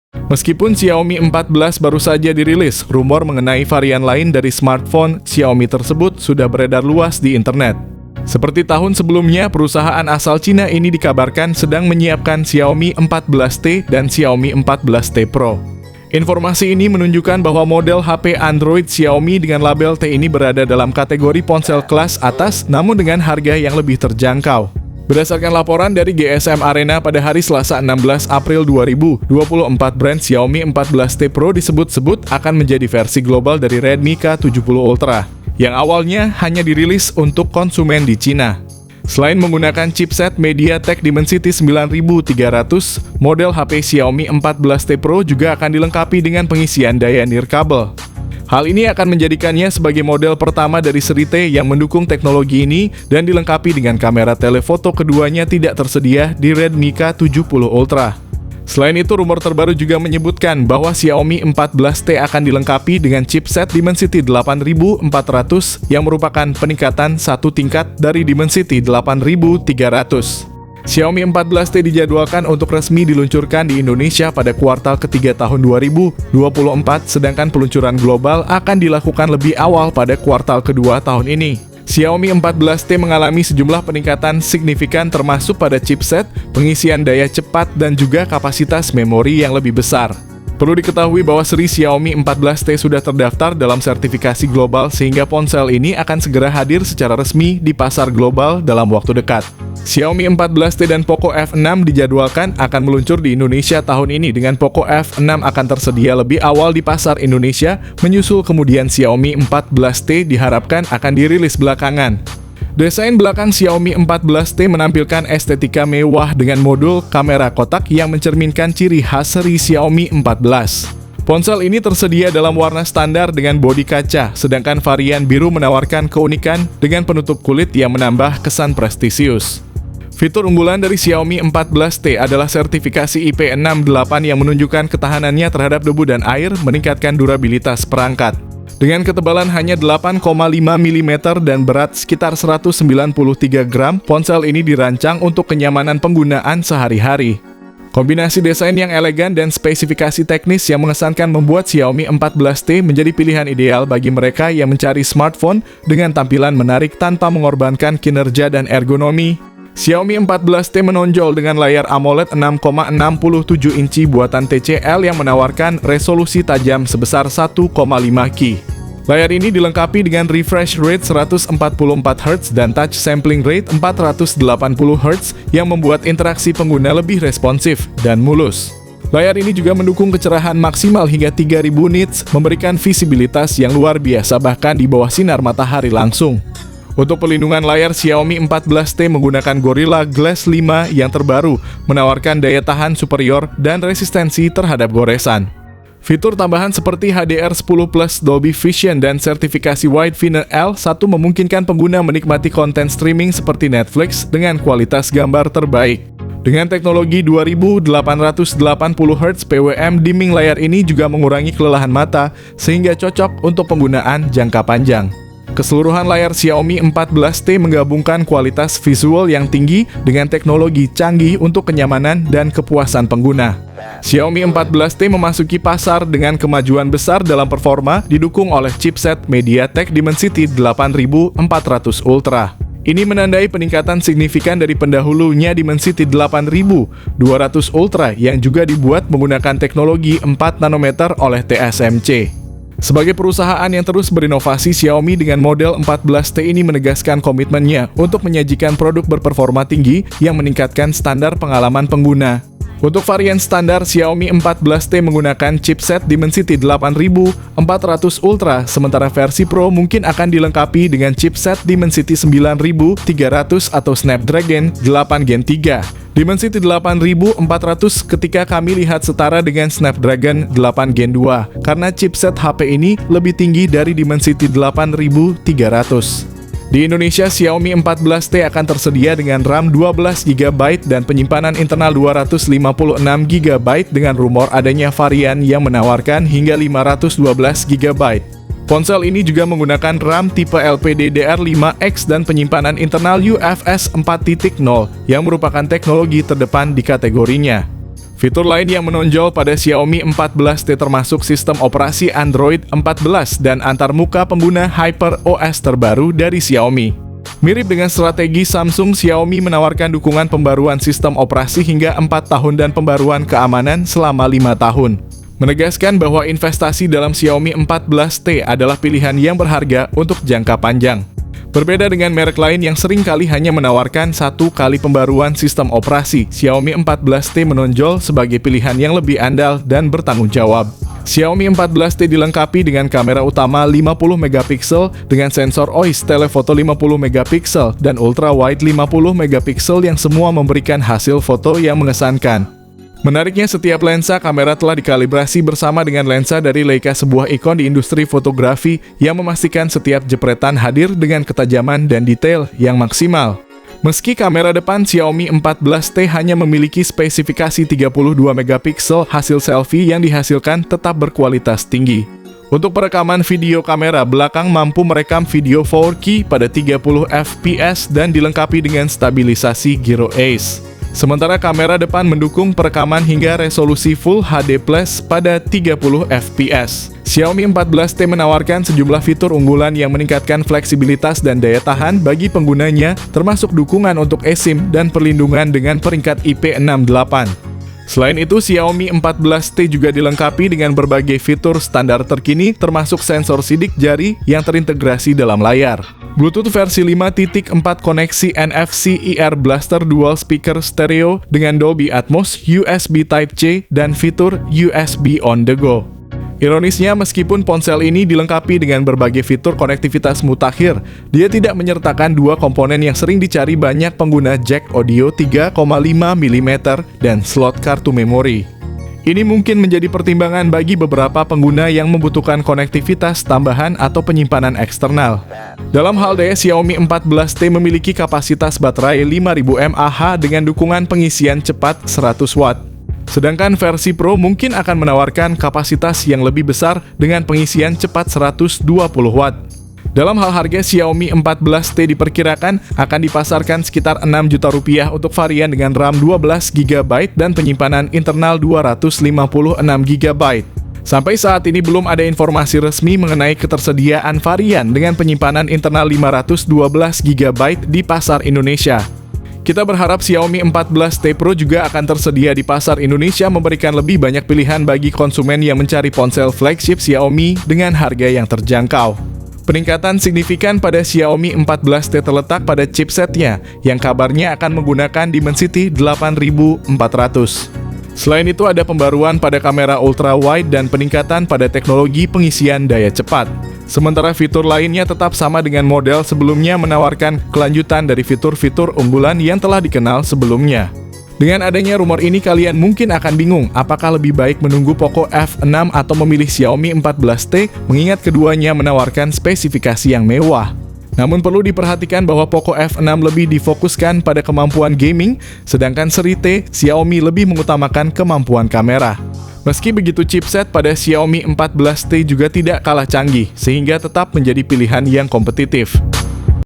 Meskipun Xiaomi 14 baru saja dirilis, rumor mengenai varian lain dari smartphone Xiaomi tersebut sudah beredar luas di internet. Seperti tahun sebelumnya, perusahaan asal Cina ini dikabarkan sedang menyiapkan Xiaomi 14T dan Xiaomi 14T Pro. Informasi ini menunjukkan bahwa model HP Android Xiaomi dengan label T ini berada dalam kategori ponsel kelas atas, namun dengan harga yang lebih terjangkau. Berdasarkan laporan dari GSM Arena pada hari Selasa 16 April 2024, brand Xiaomi 14T Pro disebut-sebut akan menjadi versi global dari Redmi K70 Ultra, yang awalnya hanya dirilis untuk konsumen di Cina. Selain menggunakan chipset MediaTek Dimensity 9300, model HP Xiaomi 14T Pro juga akan dilengkapi dengan pengisian daya nirkabel. Hal ini akan menjadikannya sebagai model pertama dari seri T yang mendukung teknologi ini dan dilengkapi dengan kamera telefoto keduanya tidak tersedia di Redmi K70 Ultra. Selain itu, rumor terbaru juga menyebutkan bahwa Xiaomi 14T akan dilengkapi dengan chipset Dimensity 8400 yang merupakan peningkatan satu tingkat dari Dimensity 8300. Xiaomi 14T dijadwalkan untuk resmi diluncurkan di Indonesia pada kuartal ketiga tahun 2024, sedangkan peluncuran global akan dilakukan lebih awal pada kuartal kedua tahun ini. Xiaomi 14T mengalami sejumlah peningkatan signifikan termasuk pada chipset, pengisian daya cepat, dan juga kapasitas memori yang lebih besar. Perlu diketahui bahwa seri Xiaomi 14T sudah terdaftar dalam sertifikasi global sehingga ponsel ini akan segera hadir secara resmi di pasar global dalam waktu dekat. Xiaomi 14T dan Poco F6 dijadwalkan akan meluncur di Indonesia tahun ini, dengan Poco F6 akan tersedia lebih awal di pasar Indonesia, menyusul kemudian Xiaomi 14T diharapkan akan dirilis belakangan. Desain belakang Xiaomi 14T menampilkan estetika mewah dengan modul kamera kotak yang mencerminkan ciri khas seri Xiaomi 14. Ponsel ini tersedia dalam warna standar dengan bodi kaca, sedangkan varian biru menawarkan keunikan dengan penutup kulit yang menambah kesan prestisius. Fitur unggulan dari Xiaomi 14T adalah sertifikasi IP68 yang menunjukkan ketahanannya terhadap debu dan air, meningkatkan durabilitas perangkat. Dengan ketebalan hanya 8,5 mm dan berat sekitar 193 gram, ponsel ini dirancang untuk kenyamanan penggunaan sehari-hari. Kombinasi desain yang elegan dan spesifikasi teknis yang mengesankan membuat Xiaomi 14T menjadi pilihan ideal bagi mereka yang mencari smartphone dengan tampilan menarik tanpa mengorbankan kinerja dan ergonomi. Xiaomi 14T menonjol dengan layar AMOLED 6,67 inci buatan TCL yang menawarkan resolusi tajam sebesar 1,5K. Layar ini dilengkapi dengan refresh rate 144Hz dan touch sampling rate 480Hz yang membuat interaksi pengguna lebih responsif dan mulus. Layar ini juga mendukung kecerahan maksimal hingga 3000 nits, memberikan visibilitas yang luar biasa bahkan di bawah sinar matahari langsung. Untuk pelindungan layar, Xiaomi 14T menggunakan Gorilla Glass 5 yang terbaru, menawarkan daya tahan superior dan resistensi terhadap goresan. Fitur tambahan seperti HDR10+ Dolby Vision dan sertifikasi Wideview L1 memungkinkan pengguna menikmati konten streaming seperti Netflix dengan kualitas gambar terbaik. Dengan teknologi 2880Hz PWM, dimming layar ini juga mengurangi kelelahan mata sehingga cocok untuk penggunaan jangka panjang. Keseluruhan layar Xiaomi 14T menggabungkan kualitas visual yang tinggi dengan teknologi canggih untuk kenyamanan dan kepuasan pengguna. Xiaomi 14T memasuki pasar dengan kemajuan besar dalam performa, didukung oleh chipset MediaTek Dimensity 8400 Ultra. Ini menandai peningkatan signifikan dari pendahulunya Dimensity 8200 Ultra yang juga dibuat menggunakan teknologi 4 nanometer oleh TSMC. Sebagai perusahaan yang terus berinovasi, Xiaomi dengan model 14T ini menegaskan komitmennya untuk menyajikan produk berperforma tinggi yang meningkatkan standar pengalaman pengguna. Untuk varian standar, Xiaomi 14T menggunakan chipset Dimensity 8400 Ultra, sementara versi Pro mungkin akan dilengkapi dengan chipset Dimensity 9300 atau Snapdragon 8 Gen 3. Dimensity 8400 ketika kami lihat setara dengan Snapdragon 8 Gen 2, karena chipset HP ini lebih tinggi dari Dimensity 8300. Di Indonesia, Xiaomi 14T akan tersedia dengan RAM 12GB dan penyimpanan internal 256GB dengan rumor adanya varian yang menawarkan hingga 512GB. Ponsel ini juga menggunakan RAM tipe LPDDR5X dan penyimpanan internal UFS 4.0 yang merupakan teknologi terdepan di kategorinya. Fitur lain yang menonjol pada Xiaomi 14T termasuk sistem operasi Android 14 dan antarmuka pengguna HyperOS terbaru dari Xiaomi. Mirip dengan strategi Samsung, Xiaomi menawarkan dukungan pembaruan sistem operasi hingga 4 tahun dan pembaruan keamanan selama 5 tahun. Menegaskan bahwa investasi dalam Xiaomi 14T adalah pilihan yang berharga untuk jangka panjang. Berbeda dengan merek lain yang sering kali hanya menawarkan 1 kali pembaruan sistem operasi, Xiaomi 14T menonjol sebagai pilihan yang lebih andal dan bertanggung jawab. Xiaomi 14T dilengkapi dengan kamera utama 50 megapiksel dengan sensor OIS telefoto 50 megapiksel dan ultra wide 50 megapiksel yang semua memberikan hasil foto yang mengesankan. Menariknya, setiap lensa kamera telah dikalibrasi bersama dengan lensa dari Leica, sebuah ikon di industri fotografi yang memastikan setiap jepretan hadir dengan ketajaman dan detail yang maksimal. Meski kamera depan Xiaomi 14T hanya memiliki spesifikasi 32 megapiksel, hasil selfie yang dihasilkan tetap berkualitas tinggi. Untuk perekaman video, kamera belakang mampu merekam video 4K pada 30 fps dan dilengkapi dengan stabilisasi gyro Ace. Sementara kamera depan mendukung perekaman hingga resolusi Full HD Plus pada 30 fps. Xiaomi 14T menawarkan sejumlah fitur unggulan yang meningkatkan fleksibilitas dan daya tahan bagi penggunanya, termasuk dukungan untuk eSIM dan perlindungan dengan peringkat IP68. Selain itu, Xiaomi 14T juga dilengkapi dengan berbagai fitur standar terkini, termasuk sensor sidik jari yang terintegrasi dalam layar. Bluetooth versi 5.4, koneksi NFC IR Blaster dual speaker stereo dengan Dolby Atmos, USB Type-C, dan fitur USB on the go. Ironisnya, meskipun ponsel ini dilengkapi dengan berbagai fitur konektivitas mutakhir, dia tidak menyertakan 2 komponen yang sering dicari banyak pengguna, jack audio 3,5 mm dan slot kartu memori. Ini mungkin menjadi pertimbangan bagi beberapa pengguna yang membutuhkan konektivitas tambahan atau penyimpanan eksternal. Dalam hal daya, Xiaomi 14T memiliki kapasitas baterai 5000 mAh dengan dukungan pengisian cepat 100 Watt. Sedangkan versi Pro mungkin akan menawarkan kapasitas yang lebih besar dengan pengisian cepat 120 Watt. Dalam hal harga, Xiaomi 14T diperkirakan akan dipasarkan sekitar 6 juta rupiah untuk varian dengan RAM 12 GB dan penyimpanan internal 256 GB. Sampai saat ini belum ada informasi resmi mengenai ketersediaan varian dengan penyimpanan internal 512 GB di pasar Indonesia. Kita berharap Xiaomi 14T Pro juga akan tersedia di pasar Indonesia, memberikan lebih banyak pilihan bagi konsumen yang mencari ponsel flagship Xiaomi dengan harga yang terjangkau. Peningkatan signifikan pada Xiaomi 14T terletak pada chipsetnya, yang kabarnya akan menggunakan Dimensity 8400. Selain itu, ada pembaruan pada kamera ultra wide dan peningkatan pada teknologi pengisian daya cepat. Sementara fitur lainnya tetap sama dengan model sebelumnya, menawarkan kelanjutan dari fitur-fitur unggulan yang telah dikenal sebelumnya. Dengan adanya rumor ini, kalian mungkin akan bingung apakah lebih baik menunggu Poco F6 atau memilih Xiaomi 14T, mengingat keduanya menawarkan spesifikasi yang mewah. Namun perlu diperhatikan bahwa Poco F6 lebih difokuskan pada kemampuan gaming, sedangkan seri T Xiaomi lebih mengutamakan kemampuan kamera. Meski begitu, chipset pada Xiaomi 14T juga tidak kalah canggih, sehingga tetap menjadi pilihan yang kompetitif.